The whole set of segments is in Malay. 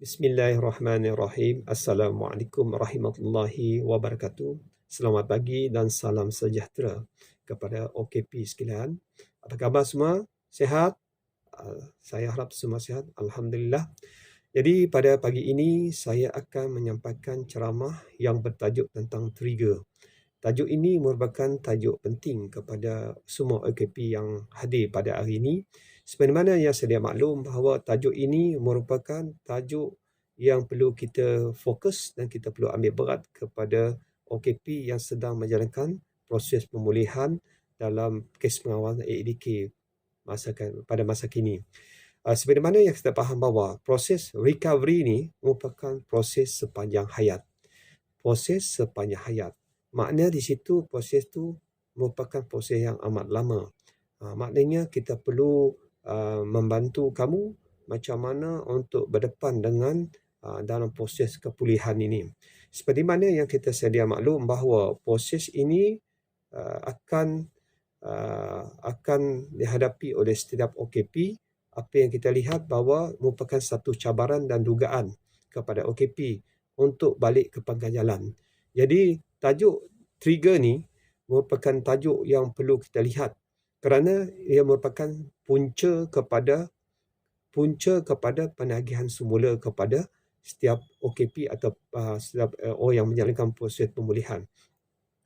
Bismillahirrahmanirrahim. Assalamualaikum warahmatullahi wabarakatuh. Selamat pagi dan salam sejahtera kepada OKP sekalian. Apa khabar semua? Sihat? Saya harap semua sihat. Alhamdulillah. Jadi pada pagi ini saya akan menyampaikan ceramah yang bertajuk tentang trigger. Tajuk ini merupakan tajuk penting kepada semua OKP yang hadir pada hari ini. Seperti mana yang sedia maklum bahawa tajuk ini merupakan tajuk yang perlu kita fokus dan kita perlu ambil berat kepada OKP yang sedang menjalankan proses pemulihan dalam kes pengawalan AEDK pada masa kini. Seperti mana yang kita faham bahawa proses recovery ini merupakan proses sepanjang hayat. Proses sepanjang hayat. Makna di situ proses tu merupakan proses yang amat lama. Maknanya kita perlu membantu kamu macam mana untuk berdepan dengan dalam proses kepulihan ini. Seperti mana yang kita sedia maklum bahawa proses ini akan dihadapi oleh setiap OKP. Apa yang kita lihat bahawa merupakan satu cabaran dan dugaan kepada OKP untuk balik ke pengganjalan. Jadi tajuk trigger ni merupakan tajuk yang perlu kita lihat kerana ia merupakan punca kepada penagihan semula kepada setiap OKP atau setiap orang yang menjalankan proses pemulihan.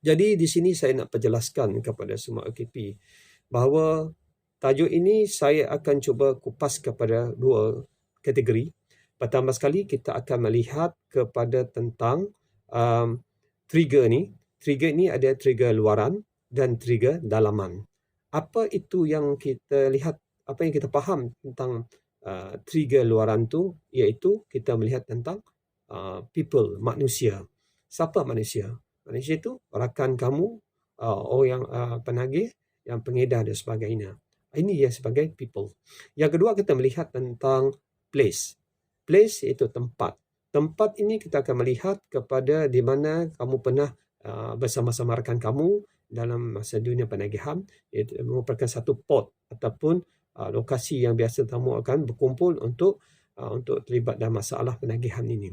Jadi di sini saya nak perjelaskan kepada semua OKP bahawa tajuk ini saya akan cuba kupas kepada dua kategori. Pertama sekali kita akan melihat kepada tentang trigger ni. Trigger ni ada trigger luaran dan trigger dalaman. Apa itu yang kita lihat, apa yang kita faham tentang trigger luaran tu, iaitu kita melihat tentang people, manusia. Siapa manusia? Manusia itu rakan kamu, orang yang penagih, yang pengedar dan sebagainya. Ini yang sebagai people. Yang kedua kita melihat tentang place. Place iaitu tempat. Tempat ini kita akan melihat kepada di mana kamu pernah bersama-sama rakan kamu dalam masa dunia penagihan. Itu merupakan satu port ataupun lokasi yang biasa kamu akan berkumpul untuk terlibat dalam masalah penagihan ini.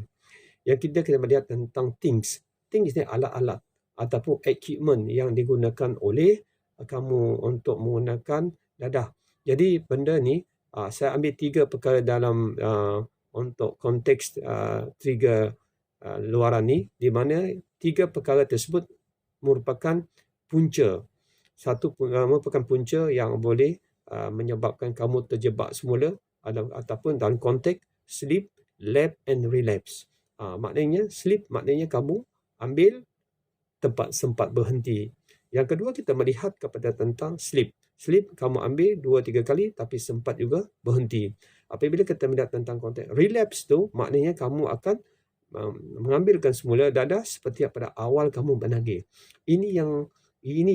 Yang kita melihat tentang things. Things ni alat-alat ataupun equipment yang digunakan oleh kamu untuk menggunakan dadah. Jadi benda ni saya ambil 3 perkara dalam untuk konteks trigger luaran ni, di mana 3 perkara tersebut merupakan punca. Satu merupakan punca yang boleh menyebabkan kamu terjebak semula ataupun dalam konteks sleep, lapse and relapse. Maknanya sleep maknanya kamu ambil tempat sempat berhenti. Yang kedua kita melihat kepada tentang sleep. Sleep kamu ambil 2-3 kali tapi sempat juga berhenti. Apabila kita melihat tentang konteks relapse tu, maknanya kamu akan mengambilkan semula dadah seperti pada awal kamu menagih. Ini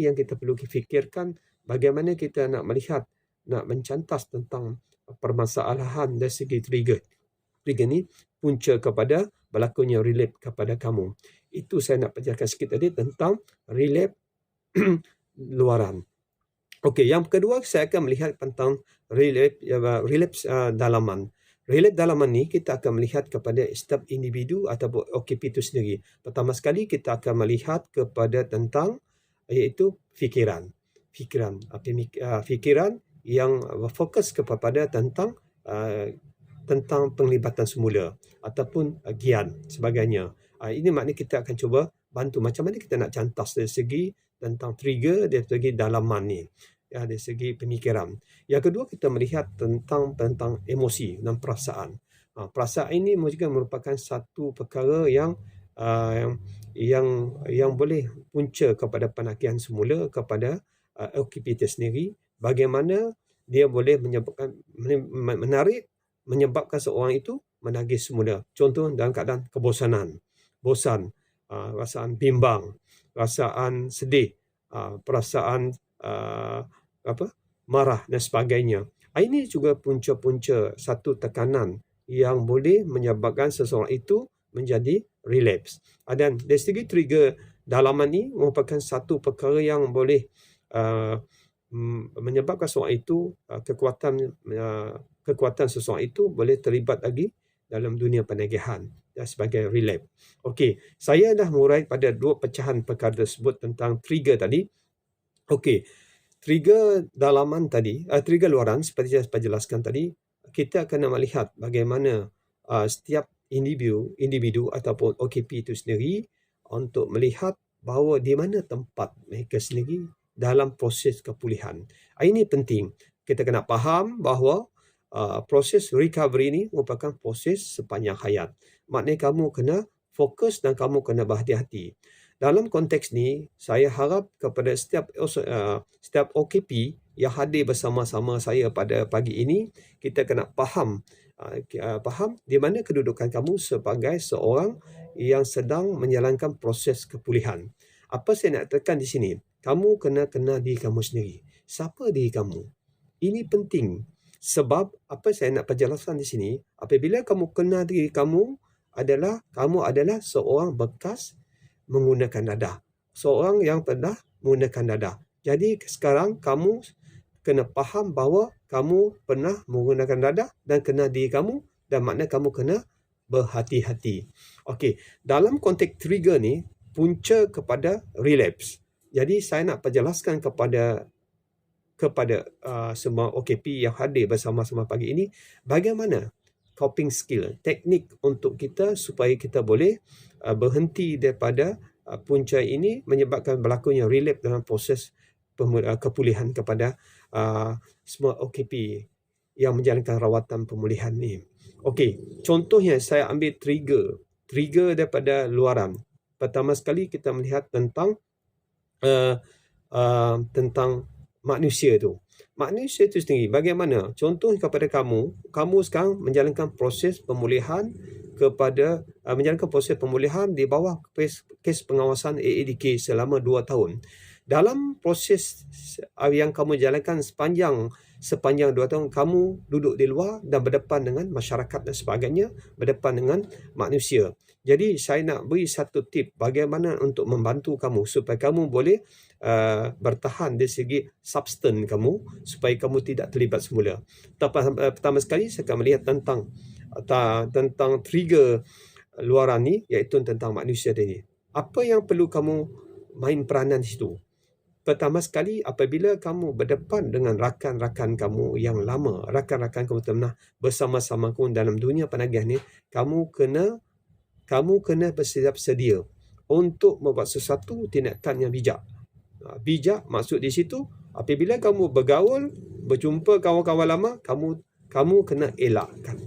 yang kita perlu fikirkan, bagaimana kita nak melihat, nak mencantas tentang permasalahan dari segi trigger. Trigger ni punca kepada berlakunya relapse kepada kamu. Itu saya nak penjelasan sikit tadi tentang relapse luaran. Okey, yang kedua saya akan melihat tentang relapse dalaman. Relapse dalaman ni kita akan melihat kepada setiap individu ataupun OKP itu sendiri. Pertama sekali kita akan melihat kepada tentang iaitu fikiran. Fikiran yang berfokus kepada tentang penglibatan semula ataupun gian sebagainya. Ini maknanya kita akan cuba bantu macam mana kita nak cantas dari segi tentang trigger, dari segi dalaman ni. Ya, dari segi pemikiran. Yang kedua kita melihat tentang emosi dan perasaan. Perasaan ini juga merupakan satu perkara yang boleh punca kepada penagihan semula kepada OKP itu sendiri. Bagaimana dia boleh menyebabkan seorang itu menagih semula. Contoh dalam keadaan kebosanan, bosan, rasaan bimbang, rasaan sedih, perasaan marah dan sebagainya. Ini juga punca-punca satu tekanan yang boleh menyebabkan seseorang itu menjadi relapse. Dan dari segi trigger dalaman ini merupakan satu perkara yang boleh menyebabkan seseorang itu kekuatan seseorang itu boleh terlibat lagi dalam dunia penagihan sebagai relap. Okey, saya dah murai pada 2 pecahan perkara tersebut tentang trigger tadi. Okey, trigger dalaman tadi, trigger luaran seperti saya jelaskan tadi, kita kena melihat bagaimana setiap individu ataupun OKP itu sendiri untuk melihat bahawa di mana tempat mereka sendiri dalam proses kepulihan. Ini penting. Kita kena faham bahawa proses recovery ini merupakan proses sepanjang hayat. Maknanya kamu kena fokus dan kamu kena berhati-hati. Dalam konteks ni, saya harap kepada setiap OKP yang hadir bersama-sama saya pada pagi ini, kita kena faham di mana kedudukan kamu sebagai seorang yang sedang menjalankan proses kepulihan. Apa saya nak tekan di sini? Kamu kena kenal diri kamu sendiri. Siapa diri kamu? Ini penting. Sebab apa saya nak penjelasan di sini, apabila kamu kenal diri kamu adalah seorang bekas menggunakan dadah. Seorang yang pernah menggunakan dadah. Jadi sekarang kamu kena faham bahawa kamu pernah menggunakan dadah dan kenal diri kamu, dan makna kamu kena berhati-hati. Okey, dalam konteks trigger ni punca kepada relapse. Jadi saya nak penjelaskan kepada semua OKP yang hadir bersama-sama pagi ini bagaimana coping skill, teknik untuk kita supaya kita boleh berhenti daripada punca ini menyebabkan berlakunya relapse dalam proses kepulihan kepada semua OKP yang menjalankan rawatan pemulihan ni. Okey, contohnya saya ambil trigger daripada luaran. Pertama sekali kita melihat tentang manusia tu. Manusia itu sendiri bagaimana? Contoh kepada kamu sekarang menjalankan proses pemulihan di bawah kes pengawasan AADK selama 2 tahun. Dalam proses yang kamu jalankan sepanjang 2 tahun, kamu duduk di luar dan berdepan dengan masyarakat dan sebagainya, berdepan dengan manusia. Jadi saya nak beri satu tip bagaimana untuk membantu kamu supaya kamu boleh bertahan dari segi substan kamu, supaya kamu tidak terlibat semula. Pertama sekali saya akan melihat tentang trigger luaran ni, iaitu tentang manusia tadi. Apa yang perlu kamu main peranan di situ? Pertama sekali, apabila kamu berdepan dengan rakan-rakan kamu yang lama, rakan-rakan kamu pernah bersama-sama kamu dalam dunia penagihan ni, kamu kena bersiap sedia untuk membuat sesuatu tindakan yang bijak. Bijak maksud di situ, apabila kamu bergaul, berjumpa kawan-kawan lama, kamu kena elakkan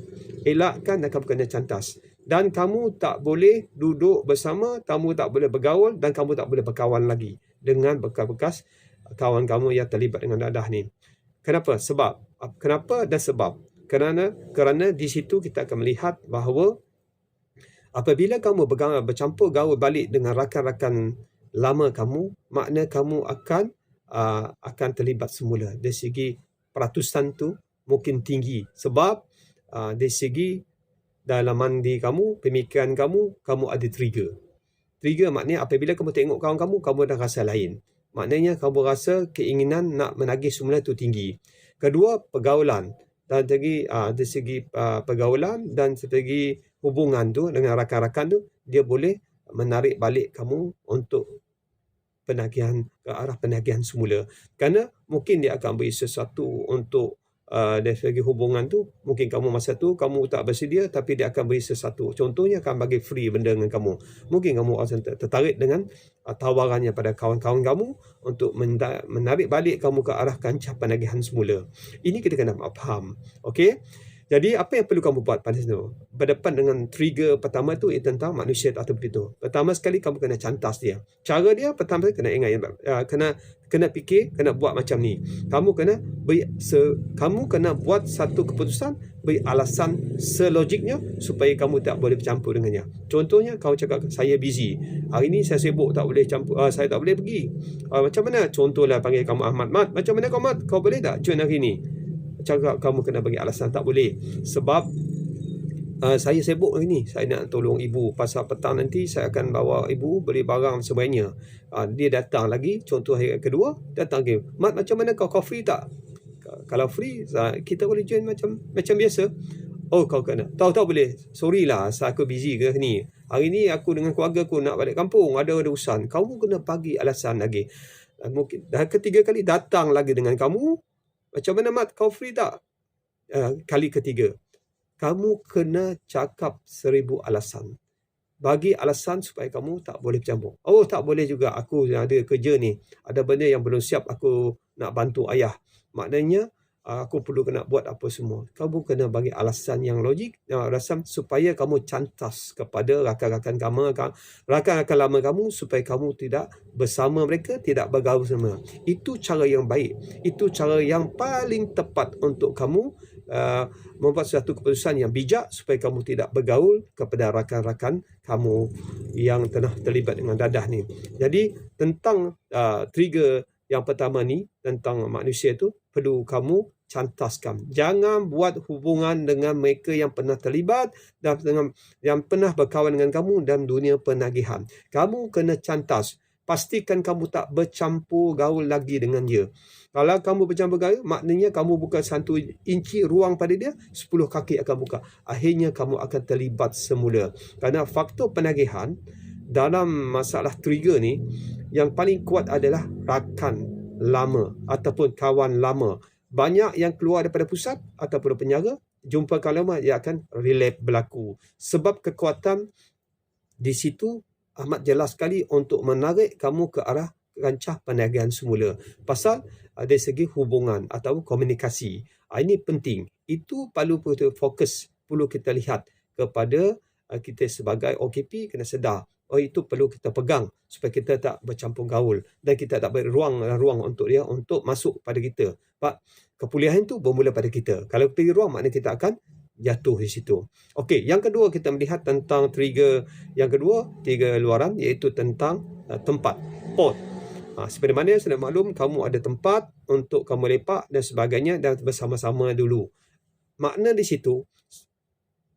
dan kamu kena cantas. Dan kamu tak boleh duduk bersama, kamu tak boleh bergaul dan kamu tak boleh berkawan lagi dengan bekas-bekas kawan kamu yang terlibat dengan dadah ni. Kenapa? Kerana di situ kita akan melihat bahawa apabila kamu bercampur gaul balik dengan rakan-rakan lama kamu, makna kamu akan terlibat semula. Dari segi peratusan tu mungkin tinggi. Sebab dari segi dalaman diri kamu, pemikiran kamu ada trigger. Trigger maknanya apabila kamu tengok kawan kamu dah rasa lain. Maknanya kamu rasa keinginan nak menagih semula itu tinggi. Kedua, pergaulan. Dan dari segi pergaulan dan segi hubungan tu dengan rakan-rakan tu, dia boleh menarik balik kamu untuk penagihan, ke arah penagihan semula. Kerana mungkin dia akan beri sesuatu untuk dari segi hubungan tu, mungkin kamu masa tu kamu tak bersedia, tapi dia akan beri sesuatu. Contohnya akan bagi free benda dengan kamu. Mungkin kamu akan tertarik dengan tawarannya pada kawan-kawan kamu untuk menarik balik kamu ke arah kancah penagihan semula. Ini kita kena faham. Okey? Jadi apa yang perlu kamu buat pada situ? Berdepan dengan trigger pertama tu tentang manusia atau begitu. Pertama sekali kamu kena cantas dia. Cara dia pertama kena ingat, kena fikir, kena buat macam ni. Kamu kena buat satu keputusan, beri alasan selogiknya supaya kamu tak boleh bercampur dengannya. Contohnya kamu cakap saya busy. Hari ni saya sibuk, tak boleh campur, saya tak boleh pergi. Macam mana? Contohlah panggil kamu Ahmad. Macam mana Ahmad? Kau boleh tak join hari ni? Cakap kamu kena bagi alasan tak boleh. Sebab saya sibuk hari ni, saya nak tolong ibu. Pasal petang nanti saya akan bawa ibu beli barang sebagainya. Dia datang lagi, contoh hari kedua, datang lagi. Mat, macam mana kau free tak? Kalau free, kita boleh join macam biasa. Oh, kau kena. Tahu-tahu boleh. Sorry lah, aku busy ke ni. Hari ni aku dengan keluarga aku nak balik kampung. Ada urusan. Kamu kena bagi alasan lagi. Mungkin dah ketiga kali datang lagi dengan kamu. Macam mana, Mat? Kau free tak? Kali ketiga. Kamu kena cakap 1000 alasan. Bagi alasan supaya kamu tak boleh bercampur. Oh, tak boleh juga. Aku ada kerja ni. Ada benda yang belum siap, aku nak bantu ayah. Maknanya, aku perlu kena buat apa semua. Kamu kena bagi alasan yang logik, alasan supaya kamu cantas kepada rakan-rakan kamu, rakan-rakan lama kamu, supaya kamu tidak bersama mereka, tidak bergaul sama. Itu cara yang baik. Itu cara yang paling tepat untuk kamu membuat suatu keputusan yang bijak supaya kamu tidak bergaul kepada rakan-rakan kamu yang telah terlibat dengan dadah ni. Jadi tentang trigger yang pertama ni, tentang manusia tu, perlu kamu cantaskan. Jangan buat hubungan dengan mereka yang pernah terlibat dan dengan yang pernah berkawan dengan kamu dalam dunia penagihan. Kamu kena cantas. Pastikan kamu tak bercampur gaul lagi dengan dia. Kalau kamu bercampur gaul, maknanya kamu buka 1 inci ruang pada dia, 10 kaki akan buka. Akhirnya kamu akan terlibat semula. Kerana faktor penagihan dalam masalah trigger ni, yang paling kuat adalah rakan lama ataupun kawan lama. Banyak yang keluar daripada pusat ataupun penjara, jumpa kawan lama, ia akan relapse berlaku. Sebab kekuatan di situ amat jelas sekali untuk menarik kamu ke arah rancah penagihan semula. Pasal dari segi hubungan atau komunikasi. Ini penting. Itu perlu kita fokus, perlu kita lihat kepada kita sebagai OKP kena sedar. Oh, itu perlu kita pegang supaya kita tak bercampur gaul dan kita tak beri ruang untuk dia untuk masuk pada kita. Sebab kepuliahan itu bermula pada kita. Kalau pergi ruang, maknanya kita akan jatuh di situ. Okey, yang kedua kita melihat tentang trigger yang kedua, trigger luaran, iaitu tentang tempat, port. Seperti mana sudah maklum, kamu ada tempat untuk kamu lepak dan sebagainya dan bersama-sama dulu. Makna di situ,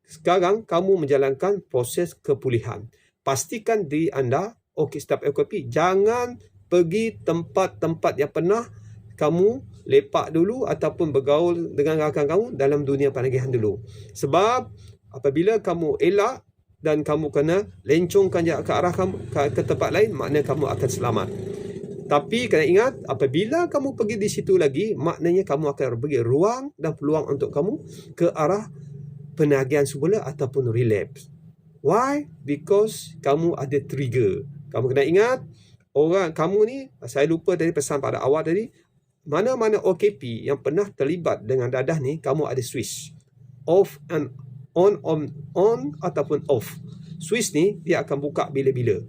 sekarang kamu menjalankan proses kepulihan. Pastikan diri anda, setiap OKP, jangan pergi tempat-tempat yang pernah kamu lepak dulu ataupun bergaul dengan rakan kamu dalam dunia penagihan dulu. Sebab apabila kamu elak dan kamu kena lencongkan ke arah kamu ke tempat lain, maknanya kamu akan selamat. Tapi kena ingat, apabila kamu pergi di situ lagi, maknanya kamu akan beri ruang dan peluang untuk kamu ke arah penagihan semula ataupun relapse. Why? Because kamu ada trigger. Kamu kena ingat, orang kamu ni, saya lupa tadi pesan pada awal tadi, mana-mana OKP yang pernah terlibat dengan dadah ni, kamu ada switch. Off and on ataupun off. Switch ni, dia akan buka bila-bila.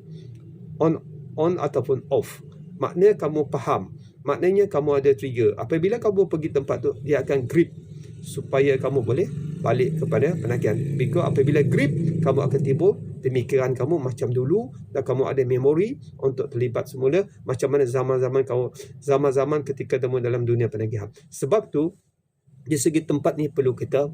On ataupun off. Maknanya kamu faham. Maknanya kamu ada trigger. Apabila kamu pergi tempat tu, dia akan grip supaya kamu boleh balik kepada penagihan. Because apabila grip, kamu akan timbul pemikiran kamu macam dulu dan kamu ada memori untuk terlibat semula macam mana zaman-zaman ketika kamu dalam dunia penagihan. Sebab tu di segi tempat ni perlu kita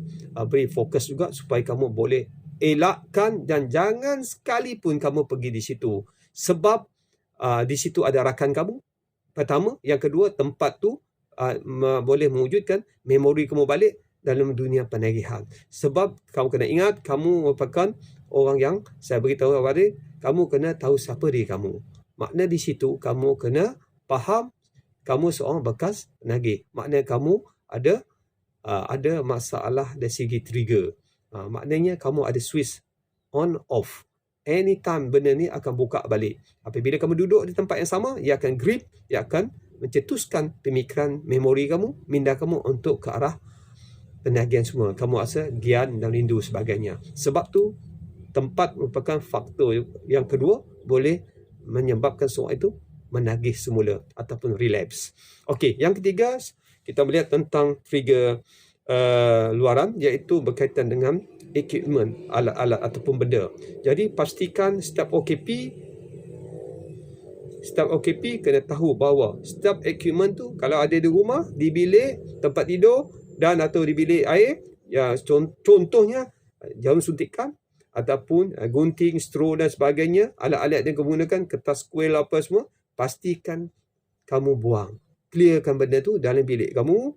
beri fokus juga supaya kamu boleh elakkan dan jangan sekalipun kamu pergi di situ. Sebab di situ ada rakan kamu. Pertama, yang kedua, tempat tu boleh mewujudkan memori kamu balik dalam dunia penagihan. Sebab kamu kena ingat, kamu merupakan orang yang saya beritahu tadi, kamu kena tahu siapa diri kamu. Makna di situ kamu kena faham kamu seorang bekas penagih. Makna kamu ada masalah dari segi trigger. Maknanya kamu ada switch on off. Anytime benda ni akan buka balik. Apabila kamu duduk di tempat yang sama, ia akan grip, ia akan mencetuskan pemikiran memori kamu, minda kamu untuk ke arah penagihan semua. Kamu rasa gian dan rindu sebagainya. Sebab tu tempat merupakan faktor yang kedua boleh menyebabkan seorang itu menagih semula ataupun relapse. Okey, yang ketiga kita melihat tentang trigger luaran, iaitu berkaitan dengan equipment, alat-alat ataupun benda. Jadi pastikan setiap OKP kena tahu bahawa setiap equipment tu kalau ada di rumah, di bilik, tempat tidur dan atau di bilik air, ya contohnya jarum suntikan ataupun gunting, straw dan sebagainya, alat-alat yang kamu gunakan, kertas kuil apa semua, pastikan kamu buang. Clearkan benda tu dalam bilik kamu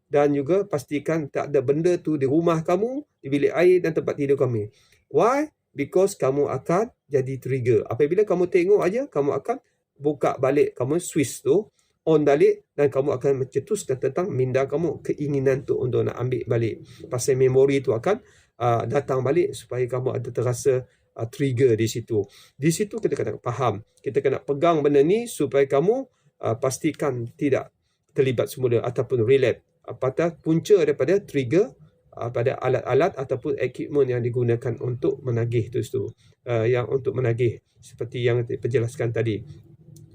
dan juga pastikan tak ada benda tu di rumah kamu, di bilik air dan tempat tidur kamu. Why? Because kamu akan jadi trigger. Apabila kamu tengok aja, kamu akan buka balik kamu switch tu, on balik, dan kamu akan mencetuskan tentang minda kamu, keinginan tu untuk nak ambil balik. Pasal memori tu akan datang balik supaya kamu ada terasa trigger di situ. Di situ kita kena faham. Kita kena pegang benda ni supaya kamu pastikan tidak terlibat semula ataupun relapse. Apatah punca daripada trigger pada alat-alat ataupun equipment yang digunakan untuk menagih tu, yang untuk menagih seperti yang diperjelaskan tadi.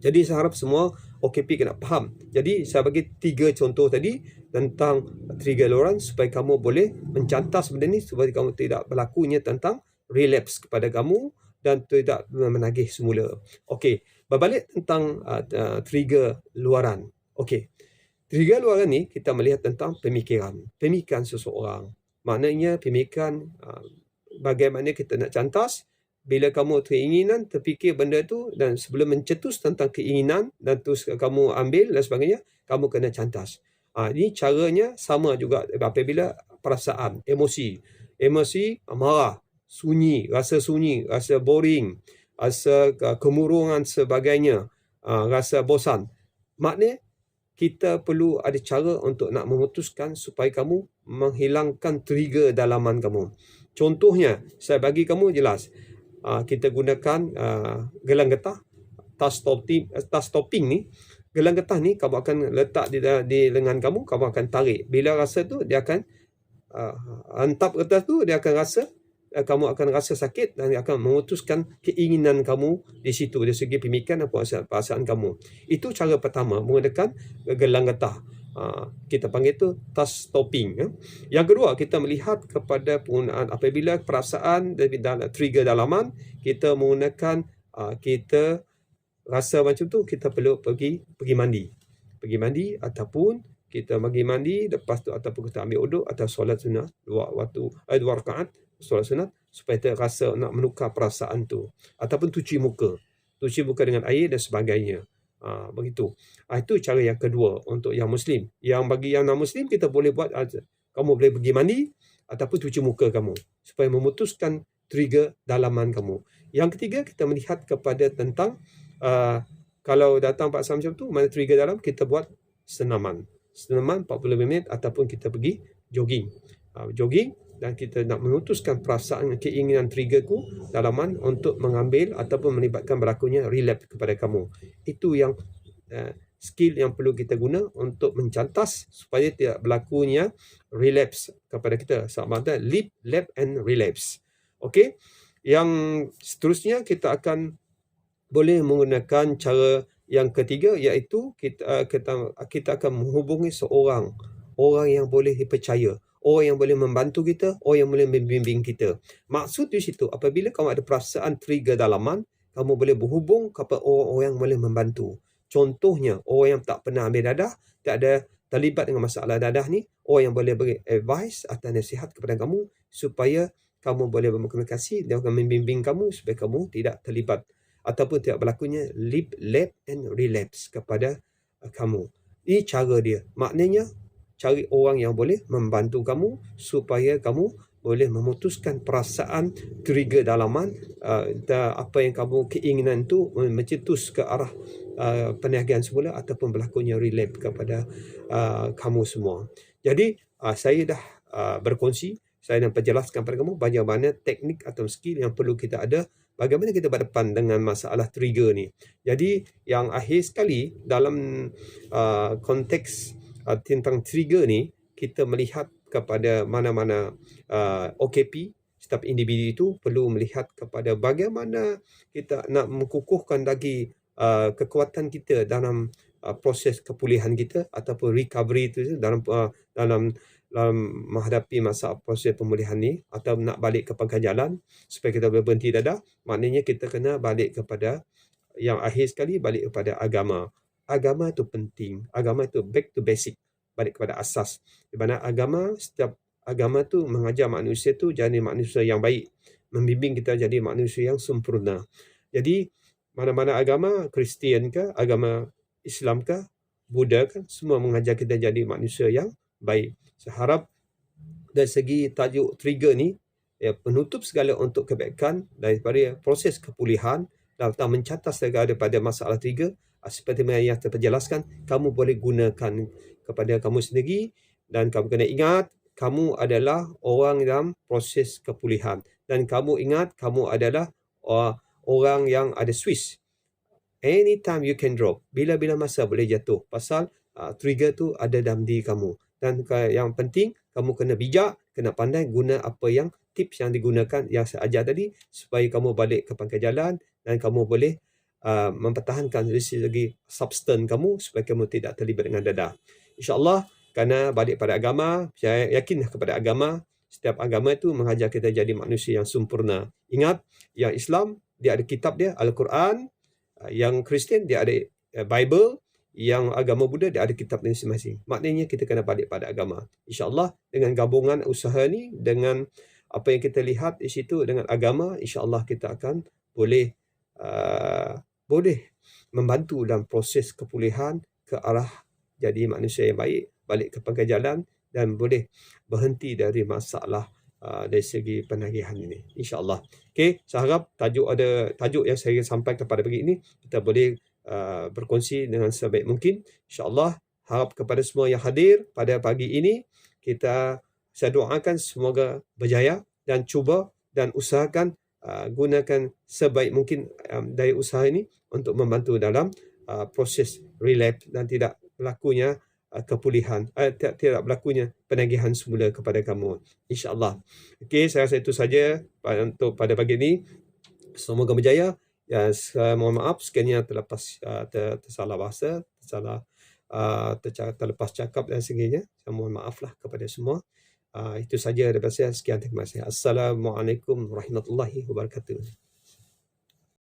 Jadi saya harap semua OKP kena faham. Jadi saya bagi 3 contoh tadi tentang trigger luaran supaya kamu boleh mencantas benda ni supaya kamu tidak berlakunya tentang relapse kepada kamu dan tidak menagih semula. Okey, berbalik tentang trigger luaran. Okey. Trigger luaran ni kita melihat tentang pemikiran seseorang. Maknanya pemikiran bagaimana kita nak cantas. Bila kamu keinginan terfikir benda tu dan sebelum mencetus tentang keinginan dan terus kamu ambil dan sebagainya, kamu kena cantas. Ini caranya sama juga apabila perasaan, emosi marah, sunyi, rasa boring, rasa kemurungan sebagainya, rasa bosan. Maknanya kita perlu ada cara untuk nak memutuskan supaya kamu menghilangkan trigger dalaman kamu. Contohnya, saya bagi kamu jelas. Kita gunakan gelang getah, task stopping ni. Gelang getah ni kamu akan letak di lengan kamu, kamu akan tarik. Bila rasa tu, dia akan hantap kertas tu, dia akan rasa, kamu akan rasa sakit dan dia akan memutuskan keinginan kamu di situ dari segi pemikiran dan perasaan kamu. Itu cara pertama menggunakan gelang getah. Kita panggil itu task stopping. Yang kedua, kita melihat kepada penggunaan apabila perasaan dan trigger dalaman, kita menggunakan kita rasa macam tu, kita perlu pergi mandi ataupun kita pergi mandi, lepas tu ataupun kita ambil uduk atau solat sunat 2 rakaat solat sunat supaya kita rasa nak menukar perasaan tu, ataupun cuci muka dengan air dan sebagainya. Begitu. Itu cara yang kedua untuk yang Muslim. Yang bagi yang non-Muslim, kita boleh buat, kamu boleh pergi mandi ataupun cuci muka kamu supaya memutuskan trigger dalaman kamu. Yang ketiga, kita melihat kepada tentang kalau datang paksa macam tu, mana trigger dalam, kita buat senaman 40 minit ataupun kita pergi jogging. Dan kita nak memutuskan perasaan keinginan triggerku dalaman untuk mengambil ataupun melibatkan berlakunya relapse kepada kamu. Itu yang skill yang perlu kita guna untuk mencantas supaya tidak berlakunya relapse kepada kita. Sama ada leap, lap and relapse. Okey. Yang seterusnya kita akan boleh menggunakan cara yang ketiga, iaitu kita akan menghubungi seorang orang yang boleh dipercaya, orang yang boleh membantu kita, orang yang boleh membimbing kita. Maksud di situ, apabila kamu ada perasaan trigger dalaman, kamu boleh berhubung kepada orang-orang yang boleh membantu. Contohnya, orang yang tak pernah ambil dadah, tak ada terlibat dengan masalah dadah ni, orang yang boleh beri advice atau nasihat kepada kamu supaya kamu boleh berkomunikasi dan membimbing kamu supaya kamu tidak terlibat ataupun tidak berlakunya leap, lap and relapse kepada kamu. Ini cara dia. Maknanya, cari orang yang boleh membantu kamu supaya kamu boleh memutuskan perasaan trigger dalaman, apa yang kamu keinginan tu mencetus ke arah perniagaan semula ataupun berlakunya relapse kepada kamu semua. Jadi, saya dah berkongsi, saya dah perjelaskan kepada kamu bagaimana teknik atau skill yang perlu kita ada bagaimana kita berdepan dengan masalah trigger ni. Jadi yang akhir sekali dalam konteks tentang trigger ni, kita melihat kepada mana-mana OKP, setiap individu itu perlu melihat kepada bagaimana kita nak mengukuhkan lagi kekuatan kita dalam proses kepulihan kita ataupun recovery itu dalam menghadapi masa proses pemulihan ni atau nak balik kepada jalan supaya kita boleh berhenti dadah. Maknanya kita kena balik kepada yang akhir sekali, balik kepada agama. Agama itu penting. Agama itu back to basic, balik kepada asas. Di mana setiap agama tu mengajar manusia tu jadi manusia yang baik, membimbing kita jadi manusia yang sempurna. Jadi mana-mana agama, Kristian ke, agama Islam ke, Buddha kan, semua mengajar kita jadi manusia yang baik. Saya harap dari segi tajuk trigger ni, penutup segala untuk kebaikan daripada proses kepulihan dan mencatat daripada masalah trigger, seperti yang terjelaskan, kamu boleh gunakan kepada kamu sendiri dan kamu kena ingat, kamu adalah orang dalam proses kepulihan dan kamu ingat kamu adalah orang yang ada Swiss. Anytime you can drop. Bila-bila masa boleh jatuh. Pasal trigger tu ada dalam diri kamu. Dan yang penting, kamu kena bijak, kena pandai guna apa yang tips yang digunakan, yang saya ajar tadi, supaya kamu balik ke pangkal jalan dan kamu boleh mempertahankan dari segi substan kamu supaya kamu tidak terlibat dengan dadah. InsyaAllah, kerana balik pada agama, saya yakin kepada agama, setiap agama itu mengajar kita jadi manusia yang sempurna. Ingat, yang Islam, dia ada kitab dia, Al-Quran. Yang Kristian, dia ada Bible. Yang agama Buddha, dia ada kitab masing-masing. Maknanya kita kena balik pada agama. InsyaAllah, dengan gabungan usaha ni, dengan apa yang kita lihat di situ, dengan agama, insyaAllah kita akan boleh membantu dalam proses kepulihan ke arah jadi manusia yang baik, balik ke pangkal jalan dan boleh berhenti dari masalah dari segi penagihan ini, insyaAllah. Okey, saya harap tajuk yang saya sampaikan pada pagi ini kita boleh berkongsi dengan sebaik mungkin. InsyaAllah, harap kepada semua yang hadir pada pagi ini, saya doakan semoga berjaya dan cuba dan usahakan gunakan sebaik mungkin dari usaha ini untuk membantu dalam proses relapse dan tidak berlakunya kepulihan, tidak berlakunya penagihan semula kepada kamu, insyaAllah. Okey, saya rasa itu saja untuk pada pagi ini. Semoga berjaya. Ya, mohon maaf sekiranya tersalah bahasa, terlepas cakap dan sebagainya. Saya mohon maaflah kepada semua. Itu saja daripada saya. Sekian, terima kasih. Assalamualaikum warahmatullahi wabarakatuh.